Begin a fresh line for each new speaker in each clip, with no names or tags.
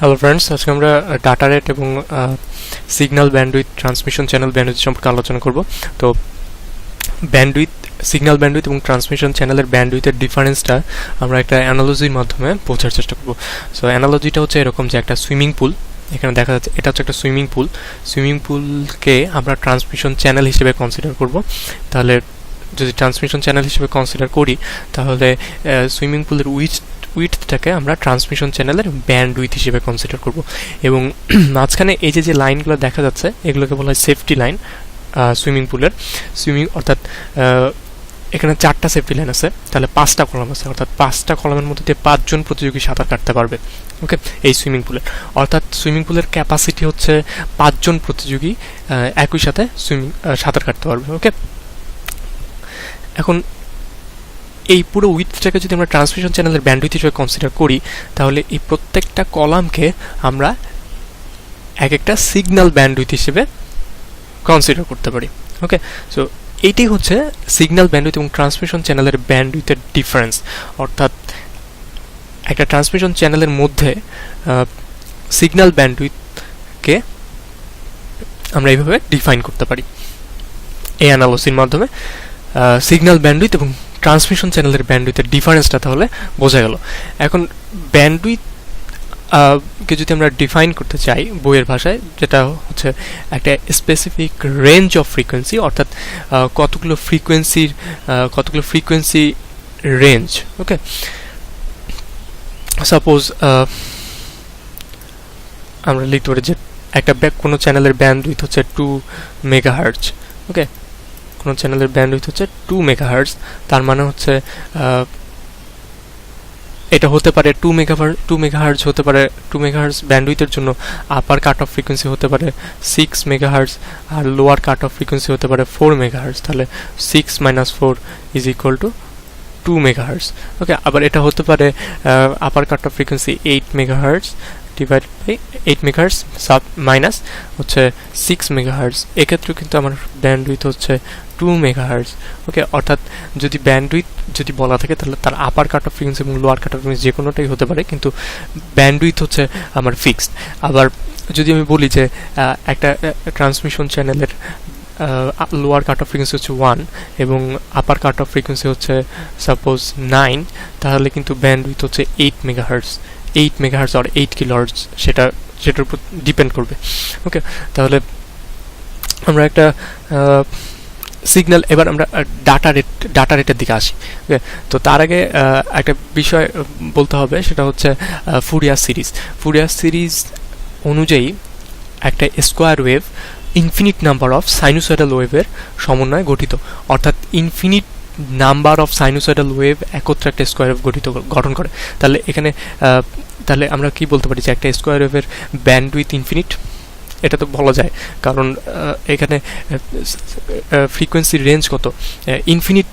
Hello friends, আজকে আমরা data rate এবং signal bandwidth transmission channel bandwidth সম্পর্কে আলোচনা করব। তো ব্যান্ডউইথ, সিগন্যাল ব্যান্ডউইথ এবং ট্রান্সমিশন চ্যানেলের ব্যান্ডউইথের ডিফারেন্সটা আমরা একটা অ্যানালজির মাধ্যমে বোঝার চেষ্টা করব। সো অ্যানালজিটা হচ্ছে এরকম যে একটা সুইমিং পুল, এখানে দেখা যাচ্ছে এটা হচ্ছে একটা সুইমিং পুলকে আমরা ট্রান্সমিশন চ্যানেল হিসেবে কনসিডার করব। তাহলে যদি ট্রান্সমিশন চ্যানেল হিসেবে কনসিডার করি তাহলে সুইমিং পুলের উইডথটাকে আমরা ট্রান্সমিশন চ্যানেলের ব্যান্ডউইথ হিসেবে কনসিডার করব। এবং মাঝখানে এই যে লাইনগুলো দেখা যাচ্ছে এগুলোকে বলা হয় সেফটি লাইন সুইমিং পুলের। অর্থাৎ এখানে 4টা সেফটি লাইন আছে, তাহলে 5টা কলাম আছে, অর্থাৎ 5টা কলামের মধ্যে দিয়ে 5 জন প্রতিযোগী সাঁতার কাটতে পারবে। ওকে, এই সুইমিং পুলের অর্থাৎ সুইমিং পুলের ক্যাপাসিটি হচ্ছে 5 জন প্রতিযোগী একই সাথে সাঁতার কাটতে পারবে। ওকে, এখন এই পুরো উইথটাকে যদি আমরা ট্রান্সমিশন চ্যানেলের ব্যান্ডউইথ হিসেবে কনসিডার করি তাহলে এই প্রত্যেকটা কলামকে আমরা এক একটা সিগন্যাল ব্যান্ডউইথ হিসেবে কনসিডার করতে পারি। ওকে, সো এইটাই হচ্ছে সিগন্যাল ব্যান্ডউইথ এবং ট্রান্সমিশন চ্যানেলের ব্যান্ডউইথের ডিফারেন্স। অর্থাৎ একটা ট্রান্সমিশন চ্যানেলের মধ্যে সিগন্যাল ব্যান্ডউইথকে আমরা এইভাবে ডিফাইন করতে পারি। এই অ্যানালজির মাধ্যমে সিগন্যাল ব্যান্ডউইথ এবং ট্রান্সমিশন চ্যানেলের ব্যান্ডউইথের ডিফারেন্সটা তাহলে বোঝা গেল। এখন ব্যান্ডউইথ কে যদি আমরা ডিফাইন করতে চাই বইয়ের ভাষায়, যেটা হচ্ছে একটা স্পেসিফিক রেঞ্জ অফ ফ্রিকোয়েন্সি, অর্থাৎ কতগুলো ফ্রিকোয়েন্সি রেঞ্জ। ওকে, সাপোজ আমরা লিখতে পারি যে একটা কোনো চ্যানেলের ব্যান্ডউইথ হচ্ছে 2 মেগাহার্টজ। ওকে, কোনো চ্যানেলের ব্যান্ডউইথ হচ্ছে 2 মেগাহার্টজ, তার মানে হচ্ছে এটা হতে পারে 2 মেগাহার্টজ হতে পারে। 2 মেগাহার্টজ ব্যান্ডউইথের জন্য আপার কাট অফ ফ্রিকোয়েন্সি হতে পারে 6 মেগাহার্টজ আর লোয়ার কাট অফ ফ্রিকোয়েন্সি হতে পারে 4 মেগাহার্টজ। তাহলে 6 - 4 = 2 মেগাহার্টজ। ওকে, আবার এটা হতে পারে upper cut off frequency 8 megahertz divided by 8 megahertz minus হচ্ছে 6 মেগাহার্টজ। এক্ষেত্রেও কিন্তু আমার ব্যান্ডউইথ হচ্ছে 2 মেগাহার্টজ। ওকে, অর্থাৎ যদি ব্যান্ডউইথ যদি বলা থাকে তাহলে তার আপার কাট অফ ফ্রিকোয়েন্সি এবং লোয়ার কাট অফ ফ্রিকোয়েন্সি যে কোনোটাই হতে পারে, কিন্তু ব্যান্ডউইথ হচ্ছে আমার ফিক্সড। আবার যদি আমি বলি যে একটা ট্রান্সমিশন চ্যানেলের লোয়ার কাট অফ ফ্রিকোয়েন্সি হচ্ছে 1 এবং আপার কাট অফ ফ্রিকোয়েন্সি হচ্ছে সাপোজ 9, তাহলে কিন্তু ব্যান্ডউইথ হচ্ছে 8 মেগাহার্টজ আর 8 কিলোহার্টজ, সেটার উপর ডিপেন্ড করবে। ওকে, তাহলে আমরা একটা সিগন্যাল, এবার আমরা ডাটা রেটের দিকে আসি। ওকে, তো তার আগে একটা বিষয় বলতে হবে, সেটা হচ্ছে ফুরিয়ার সিরিজ অনুযায়ী একটা square wave infinite number of sinusoidal ওয়েভের সমন্বয়ে গঠিত। অর্থাৎ infinite number of sinusoidal wave একত্রে একটা স্কোয়ার ওয়েভ গঠন করে। তাহলে আমরা কি বলতে পারি যে একটা স্কোয়ার ওয়েভের ব্যান্ডউইথ ইনফিনিট? এটা তো বলা যায়, কারণ এখানে ফ্রিকোয়েন্সির রেঞ্জ কত, ইনফিনিট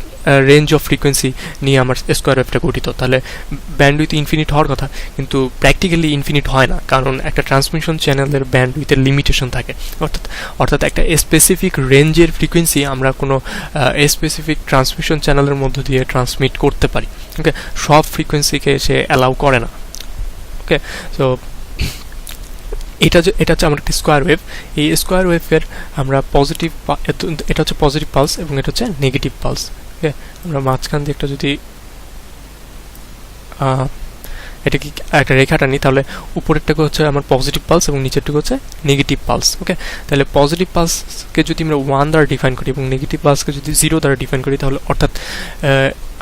রেঞ্জ অফ ফ্রিকোয়েন্সি নিয়ে আমার স্কোয়ার ওয়েভটা গঠিত। তাহলে ব্যান্ডউইথ ইনফিনিট হওয়ার কথা, কিন্তু প্র্যাকটিক্যালি ইনফিনিট হয় না, কারণ একটা ট্রান্সমিশন চ্যানেলের ব্যান্ডউইথের লিমিটেশন থাকে। অর্থাৎ একটা স্পেসিফিক রেঞ্জের ফ্রিকোয়েন্সি আমরা কোনো স্পেসিফিক ট্রান্সমিশন চ্যানেলের মধ্য দিয়ে ট্রান্সমিট করতে পারি। ওকে, সব ফ্রিকোয়েন্সিকে সে অ্যালাউ করে না। ওকে, সো এটা হচ্ছে আমার একটি স্কোয়ার ওয়েভ। এই স্কোয়ার ওয়েভের আমরা এটা হচ্ছে পজিটিভ পালস এবং এটা হচ্ছে নেগেটিভ পালস। ওকে, আমরা মাঝখান দিয়ে একটা যদি এটা কি একটা রেখা টানি, তাহলে উপরেরটাকে হচ্ছে আমার পজিটিভ পালস এবং নিচেরটুকু হচ্ছে নেগেটিভ পালস। ওকে, তাহলে পজিটিভ পালসকে যদি আমরা 1 দ্বারা ডিফাইন করি এবং নেগেটিভ পালসকে যদি 0 দ্বারা ডিফাইন করি, তাহলে অর্থাৎ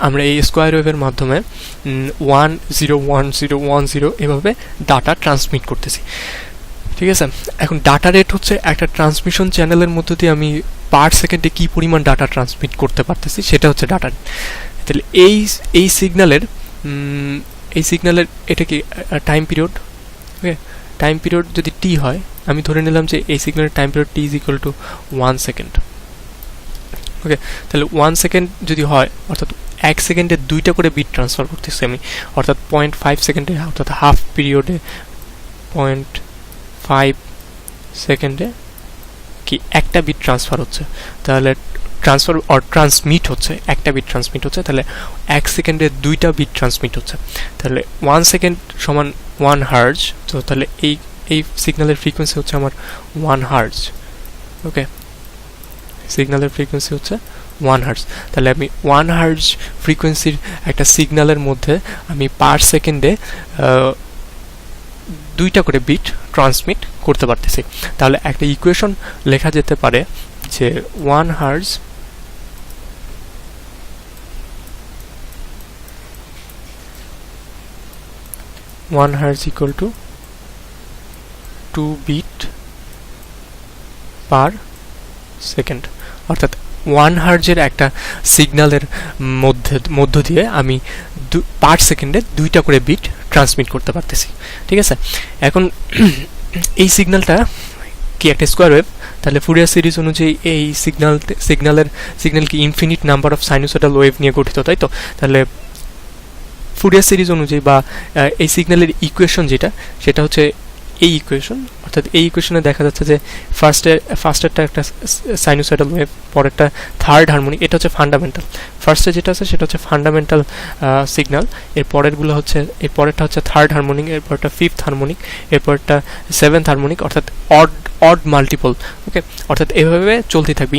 আমরা এই স্কোয়ার ওয়েভের মাধ্যমে 1 0 1 0 1 0 এভাবে ডাটা ট্রান্সমিট করতেছি। ঠিক আছে, এখন ডাটা রেট হচ্ছে একটা ট্রান্সমিশন চ্যানেলের মধ্য দিয়ে আমি পার সেকেন্ডে কী পরিমাণ ডাটা ট্রান্সমিট করতে পারতেছি, সেটা হচ্ছে ডাটা রেট। তাহলে এই সিগন্যালের এটা কি টাইম পিরিয়ড। ওকে, টাইম পিরিয়ড যদি টি হয়, আমি ধরে নিলাম যে এই সিগন্যালের টাইম পিরিয়ড টি = 1 সেকেন্ড। ওকে, তাহলে 1 সেকেন্ড যদি হয়, অর্থাৎ 1 সেকেন্ডে 2টা করে বিট ট্রান্সফার করতেছি আমি, অর্থাৎ 0.5 সেকেন্ডে, অর্থাৎ হাফ পিরিয়ডে 0.5 সেকেন্ডে কি একটা বিট ট্রান্সফার হচ্ছে। তাহলে ট্রান্সফার অর ট্রান্সমিট হচ্ছে, একটা বিট ট্রান্সমিট হচ্ছে, তাহলে 1 সেকেন্ডে 2টা বিট ট্রান্সমিট হচ্ছে, তাহলে 1 সেকেন্ড সমান 1 হার্জ। তো তাহলে এই সিগন্যালের ফ্রিকোয়েন্সি হচ্ছে আমার 1 হার্জ। ওকে, সিগন্যালের ফ্রিকোয়েন্সি হচ্ছে 1 হার্জ। তাহলে আমি 1 হার্জ ফ্রিকোয়েন্সির একটা সিগন্যালের মধ্যে আমি পার সেকেন্ডে 2টা করে বিট ট্রান্সমিট করতে পারতেছি। তাহলে একটা ইকুয়েশন লেখা যেতে পারে যে 1 hertz equal to 2 bit per second, অর্থাৎ 1 হার্জের একটা সিগন্যালের মধ্য দিয়ে আমি পার সেকেন্ডে 2টা করে বিট ট্রান্সমিট করতে পারতেছি। ঠিক আছে, এখন এই সিগন্যালটা কি একটা স্কোয়ার ওয়েভ, তাহলে ফুরিয়ার সিরিজ অনুযায়ী এই সিগন্যাল কি infinite number of sinusoidal wave নিয়ে গঠিত, তাই তো? তাহলে ফুরিয়ার সিরিজ অনুযায়ী বা এই সিগন্যালের ইকুয়েশন যেটা, সেটা হচ্ছে এই ইকুয়েশন, অর্থাৎ এই ইকুয়েশনে দেখা যাচ্ছে যে ফার্স্টেরটা একটা সাইনুসয়েডাল ওয়েভ, পরেরটা থার্ড হারমোনিক, এটা হচ্ছে ফান্ডামেন্টাল। ফার্স্টে যেটা আছে সেটা হচ্ছে ফান্ডামেন্টাল সিগন্যাল, এর পরেরটা হচ্ছে থার্ড হারমোনিক, এরপরটা ফিফথ হারমোনিক, এরপরটা সেভেন্থ হারমোনিক, অর্থাৎ অড মাল্টিপল। ওকে, অর্থাৎ এভাবে চলতে থাকবে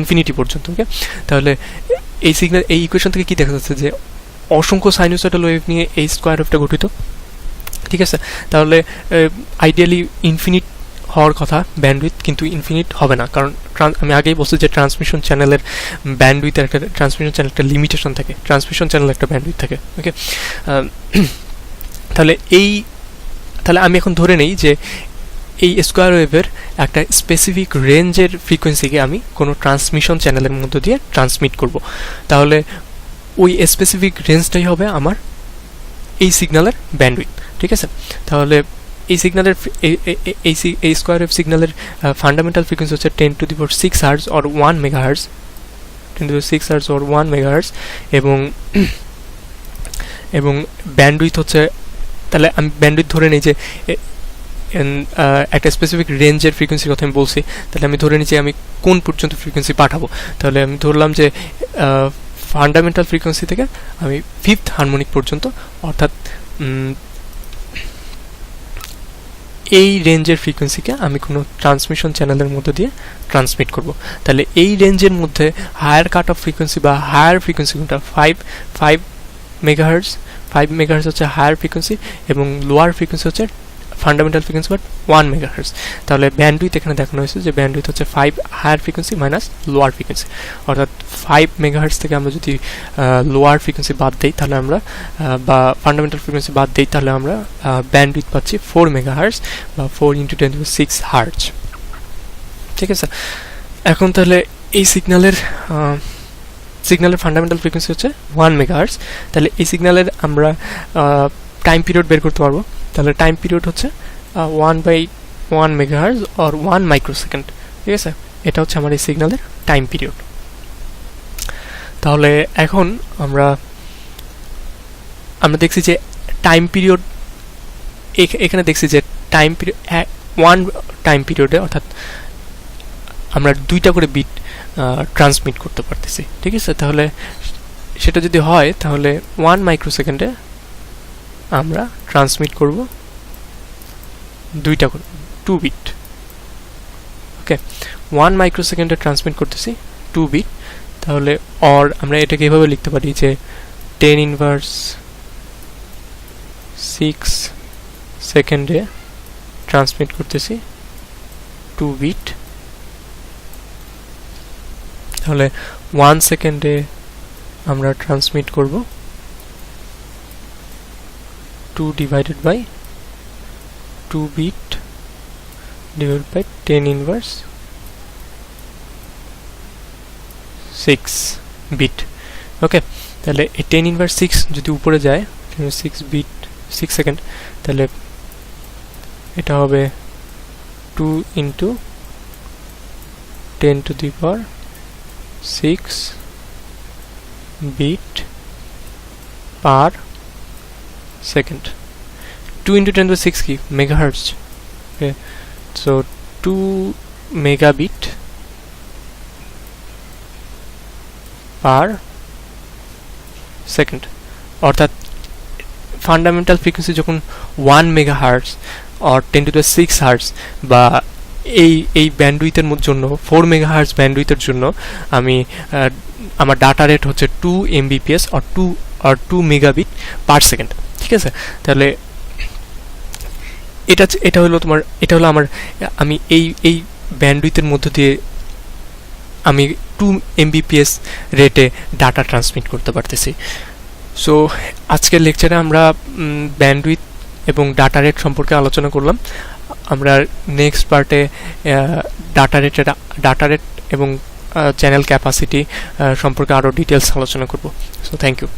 ইনফিনিটি পর্যন্ত। ওকে, তাহলে এই ইকুয়েশন থেকে কি দেখা যাচ্ছে যে অসংখ্য সাইনুসয়েডাল ওয়েভ নিয়ে এই স্কোয়ার ওয়েভটা গঠিত। ঠিক আছে, তাহলে আইডিয়ালি ইনফিনিট হওয়ার কথা ব্যান্ডউইথ, কিন্তু ইনফিনিট হবে না, কারণ আমি আগেই বলছি যে ট্রান্সমিশন চ্যানেলের ব্যান্ডউইথের একটা একটা লিমিটেশন থাকে, ট্রান্সমিশন চ্যানেল একটা ব্যান্ডউইথ থাকে। ওকে, তাহলে আমি এখন ধরে নেই যে এই স্কোয়ার ওয়েভের একটা স্পেসিফিক রেঞ্জের ফ্রিকোয়েন্সিকে আমি কোনো ট্রান্সমিশন চ্যানেলের মধ্য দিয়ে ট্রান্সমিট করব, তাহলে ওই স্পেসিফিক রেঞ্জটাই হবে আমার এই সিগন্যালের ব্যান্ডউইথ। ঠিক আছে, তাহলে এই সিগন্যালের এই স্কোয়ার ওয়েভ সিগন্যালের ফান্ডামেন্টাল ফ্রিকোয়েন্সি হচ্ছে 10⁶ hertz or 1 megahertz, 10⁶ hertz or 1 megahertz, এবং ব্যান্ডউইথ হচ্ছে, তাহলে আমি ব্যান্ডউইথ ধরে নিই যে একটা স্পেসিফিক রেঞ্জের ফ্রিকোয়েন্সির কথা আমি বলছি, তাহলে আমি ধরে নিই যে আমি কোন পর্যন্ত ফ্রিকোয়েন্সি পাঠাবো। তাহলে আমি ধরলাম যে ফান্ডামেন্টাল ফ্রিকোয়েন্সি থেকে আমি ফিফথ হারমোনিক পর্যন্ত, অর্থাৎ এই রেঞ্জের ফ্রিকোয়েন্সিকে আমি কোনো ট্রান্সমিশন চ্যানেলের মধ্যে দিয়ে ট্রান্সমিট করব। তাহলে এই রেঞ্জের মধ্যে হায়ার কাট অফ ফ্রিকোয়েন্সি বা হায়ার ফ্রিকোয়েন্সি কোনটা? 5 মেগাহার্জ। 5 মেগাহার্জ হচ্ছে হায়ার ফ্রিকোয়েন্সি, এবং লোয়ার ফ্রিকোয়েন্সি হচ্ছে ফান্ডামেন্টাল ফ্রিকোয়েন্সি বাট 1 মেগাহার্জ। তাহলে ব্যান্ডউইথ এখানে দেখানো হয়েছে যে ব্যান্ডউইথ হচ্ছে 5 higher frequency minus lower frequency, অর্থাৎ 5 মেগাহার্জ থেকে আমরা যদি লোয়ার ফ্রিকোয়েন্সি বাদ দিই, তাহলে আমরা বা ফান্ডামেন্টাল ফ্রিকোয়েন্সি বাদ দিই, তাহলে আমরা ব্যান্ডউইথ পাচ্ছি 4 মেগাহার্জ বা 4 × 10⁶ হার্জ। ঠিক আছে, এখন তাহলে এই সিগন্যালের ফান্ডামেন্টাল ফ্রিকোয়েন্সি হচ্ছে 1 মেগাহার্জ, তাহলে এই সিগন্যালের আমরা টাইম পিরিয়ড বের করতে পারবো। তাহলে টাইম পিরিয়ড হচ্ছে 1/1 মেগাহার্জ অর 1 মাইক্রোসেকেন্ড। ঠিক আছে, এটা হচ্ছে আমার এই সিগন্যালের টাইম পিরিয়ড। তাহলে এখন আমরা দেখছি যে টাইম পিরিয়ড, এখানে দেখছি যে টাইম পিরিয়ড 1 টাইম পিরিয়ডে, অর্থাৎ আমরা 2টা করে বিট ট্রান্সমিট করতে পারতেছি। ঠিক আছে, তাহলে সেটা যদি হয় তাহলে 1 মাইক্রোসেকেন্ডে আমরা ট্রান্সমিট করব 2টা করে 2 বিট। ওকে, 1 মাইক্রোসেকেন্ডে ট্রান্সমিট করতেছি 2 বিট, তাহলে আমরা এটাকে এভাবে লিখতে পারি যে 10⁻6 সেকেন্ডে ট্রান্সমিট করতেছি 2 বিট, তাহলে 1 সেকেন্ডে আমরা ট্রান্সমিট করব 2 বিট divided by 10⁻6 বিট। ওকে, তাহলে এই 10⁻6 যদি উপরে যায় 6 বিট 6 সেকেন্ড, তাহলে এটা হবে 2 × 10⁶ বিট পার সেকেন্ড। 2 × 10⁶ কি? মেগাহার্জ। Okay, so 2 megabit পার সেকেন্ড, অর্থাৎ ফান্ডামেন্টাল ফ্রিকোয়েন্সি যখন 1 মেগাহার্টজ অর 10⁶ হার্টজ বা এই ব্যান্ডউইথের জন্য 4 মেগাহার্টজ ব্যান্ডউইথের জন্য আমি আমার ডাটা রেট হচ্ছে 2 Mbps or 2 megabit per second. ঠিক আছে, তাহলে এটা হলো আমার আমি এই ব্যান্ডউইথের মধ্য দিয়ে আমি 2 Mbps রেটে ডাটা ট্রান্সমিট করতে পারতেছি। সো আজকের লেকচারে আমরা ব্যান্ডউইথ এবং ডাটা রেট সম্পর্কে আলোচনা করলাম। আমরা নেক্সট পার্টে ডাটা রেট এবং চ্যানেল ক্যাপাসিটি সম্পর্কে আরও ডিটেলস আলোচনা করব। So thank you.